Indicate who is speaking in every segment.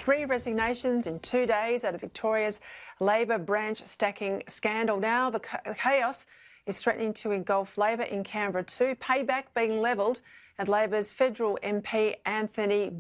Speaker 1: 3 resignations in 2 days out of Victoria's Labor branch stacking scandal. Now the chaos is threatening to engulf Labor in Canberra too. Payback being levelled at Labor's federal MP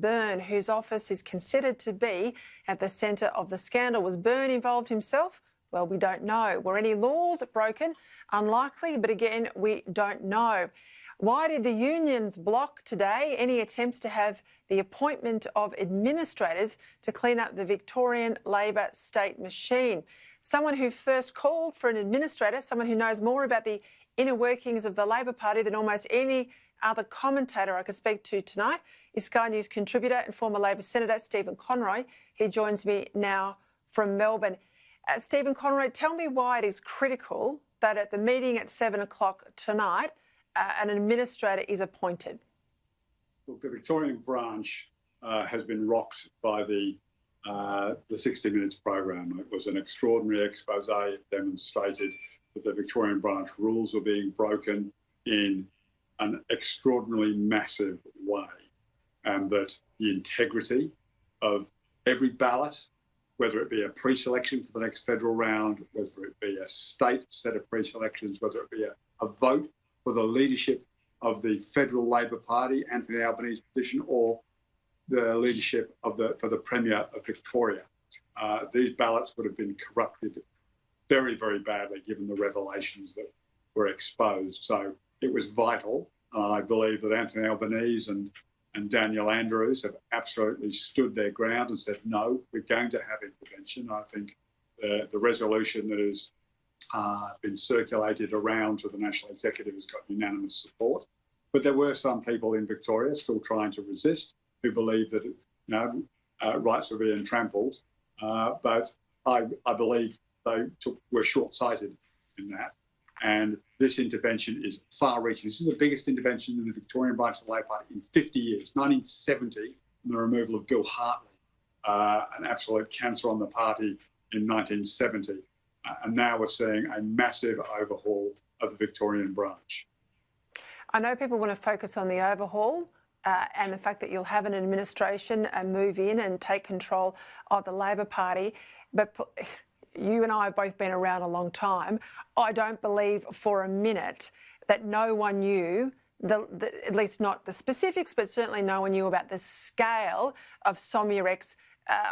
Speaker 1: Byrne, whose office is considered to be at the centre of the scandal. Was Byrne involved himself? Well, we don't know. Were any laws broken? Unlikely, but again, we don't know. Why did the unions block today any attempts to have the appointment of administrators to clean up the Victorian Labor state machine? Someone who first called for an administrator, someone who knows more about the inner workings of the Labor Party than almost any other commentator I could speak to tonight, is Sky News contributor and former Labor Senator Stephen Conroy. He joins me now from Melbourne. Stephen Conroy, tell me why it is critical that at the meeting at 7 o'clock tonight, an administrator is appointed.
Speaker 2: Look, the Victorian branch has been rocked by the 60 Minutes program. It was an extraordinary expose. It demonstrated that the Victorian branch rules were being broken in an extraordinarily massive way, and that the integrity of every ballot, whether it be a pre-selection for the next federal round, whether it be a state set of pre-selections, whether it be a vote for the leadership of the federal Labor Party, Anthony Albanese's position, or the leadership of for the Premier of Victoria. These ballots would have been corrupted very, very badly given the revelations that were exposed. So it was vital. I believe that Anthony Albanese and Daniel Andrews have absolutely stood their ground and said, no, we're going to have intervention. I think the resolution that has been circulated around to the National Executive has got unanimous support. But there were some people in Victoria still trying to resist, who believe that rights were being trampled. But I believe they were short-sighted in that. And this intervention is far-reaching. This is the biggest intervention in the Victorian branch of the Labor Party in 50 years, 1970, and the removal of Bill Hartley, an absolute cancer on the party in 1970. And now we're seeing a massive overhaul of the Victorian branch.
Speaker 1: I know people want to focus on the overhaul and the fact that you'll have an administration move in and take control of the Labor Party, but you and I have both been around a long time. I don't believe for a minute that no one knew, at least not the specifics, but certainly no one knew about the scale of Somyurek's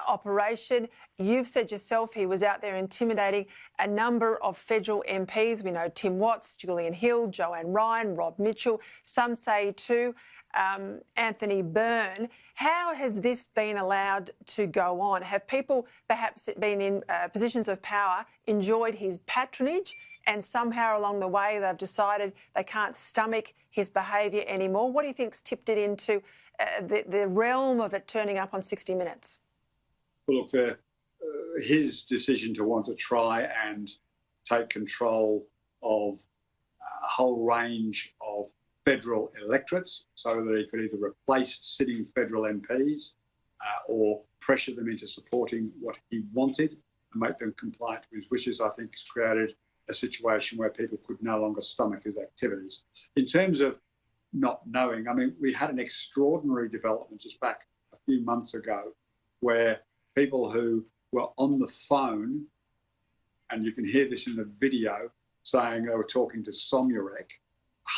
Speaker 1: operation. You've said yourself he was out there intimidating a number of federal MPs. We know Tim Watts, Julian Hill, Joanne Ryan, Rob Mitchell. Some say too Anthony Byrne. How has this been allowed to go on? Have people perhaps been in positions of power, enjoyed his patronage, and somehow along the way they've decided they can't stomach his behaviour anymore? What do you think's tipped it into the realm of it turning up on 60 Minutes?
Speaker 2: Well, look, his decision to want to try and take control of a whole range of federal electorates so that he could either replace sitting federal MPs or pressure them into supporting what he wanted and make them compliant to his wishes, I think has created a situation where people could no longer stomach his activities. In terms of not knowing, I mean, we had an extraordinary development just back a few months ago where people who were on the phone, and you can hear this in the video, saying they were talking to Somyurek,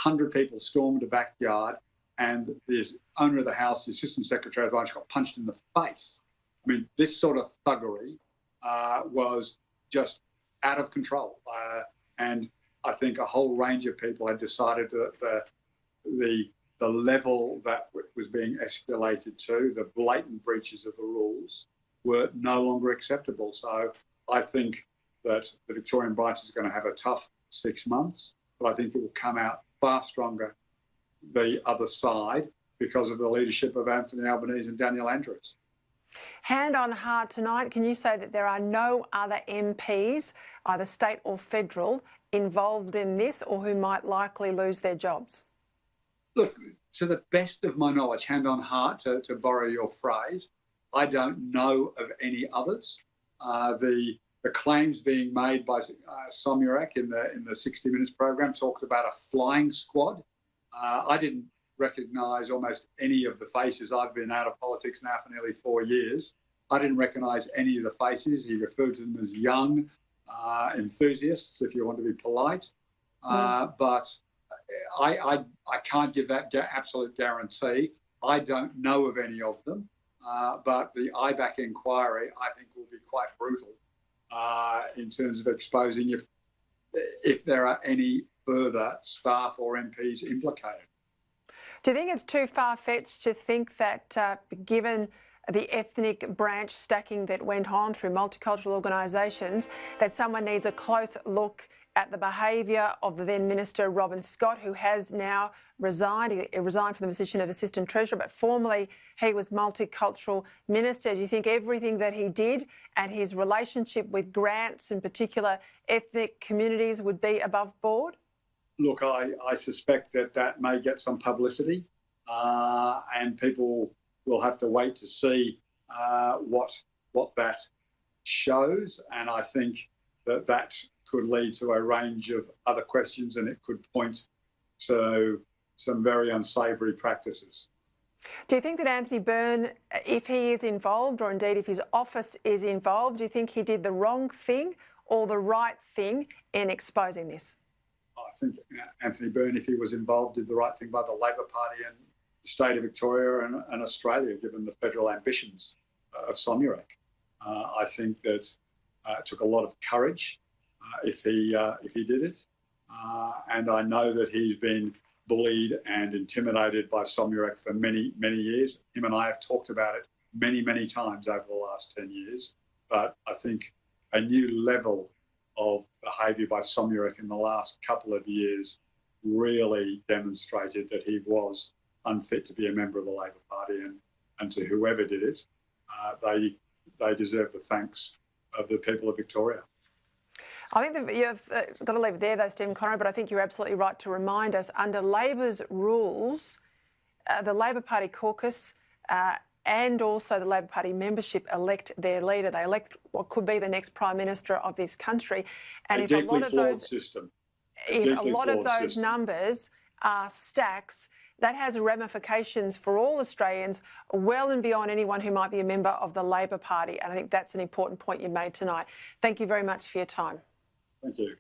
Speaker 2: 100 people stormed the backyard, and the owner of the house, the assistant secretary of the branch, got punched in the face. I mean, this sort of thuggery was just out of control. And I think a whole range of people had decided that the level that was being escalated to, the blatant breaches of the rules, were no longer acceptable. So I think that the Victorian branch is going to have a tough 6 months, but I think it will come out far stronger the other side because of the leadership of Anthony Albanese and Daniel Andrews.
Speaker 1: Hand on heart tonight, can you say that there are no other MPs, either state or federal, involved in this or who might likely lose their jobs?
Speaker 2: Look, to the best of my knowledge, hand on heart, to borrow your phrase, I don't know of any others. The claims being made by Somyurek in the 60 Minutes program talked about a flying squad. I didn't recognise almost any of the faces. I've been out of politics now for nearly 4 years. I didn't recognise any of the faces. He referred to them as young enthusiasts, if you want to be polite. But I can't give that absolute guarantee. I don't know of any of them. But the IBAC inquiry, I think, will be quite brutal in terms of exposing if there are any further staff or MPs implicated.
Speaker 1: Do you think it's too far-fetched to think that, given the ethnic branch stacking that went on through multicultural organisations, that someone needs a close look at the behaviour of the then Minister Robin Scott, who has now resigned? He resigned from the position of Assistant Treasurer, but formerly he was Multicultural Minister. Do you think everything that he did and his relationship with grants in particular ethnic communities would be above board?
Speaker 2: Look, I suspect that may get some publicity, and people will have to wait to see what that shows. And I think that could lead to a range of other questions, and it could point to some very unsavoury practices.
Speaker 1: Do you think that Anthony Byrne, if he is involved, or indeed if his office is involved, do you think he did the wrong thing or the right thing in exposing this?
Speaker 2: I think Anthony Byrne, if he was involved, did the right thing by the Labor Party and the state of Victoria and Australia, given the federal ambitions of Somyurek. I think that it took a lot of courage if he did it, and I know that he's been bullied and intimidated by Somyurek for many years. Him and I have talked about it many times over the last 10 years. But I think a new level of behaviour by Somyurek in the last couple of years really demonstrated that he was unfit to be a member of the Labor Party, and to whoever did it, they deserve the thanks of the people of Victoria.
Speaker 1: I think that you've got to leave it there though, Stephen Conroy, but I think you're absolutely right to remind us, under Labor's rules, the Labor Party caucus and also the Labor Party membership elect their leader. They elect what could be the next Prime Minister of this country. And if a lot of those
Speaker 2: system.
Speaker 1: If a lot of those numbers are stacks, that has ramifications for all Australians, well and beyond anyone who might be a member of the Labor Party. And I think that's an important point you made tonight. Thank you very much for your time.
Speaker 2: Thank you.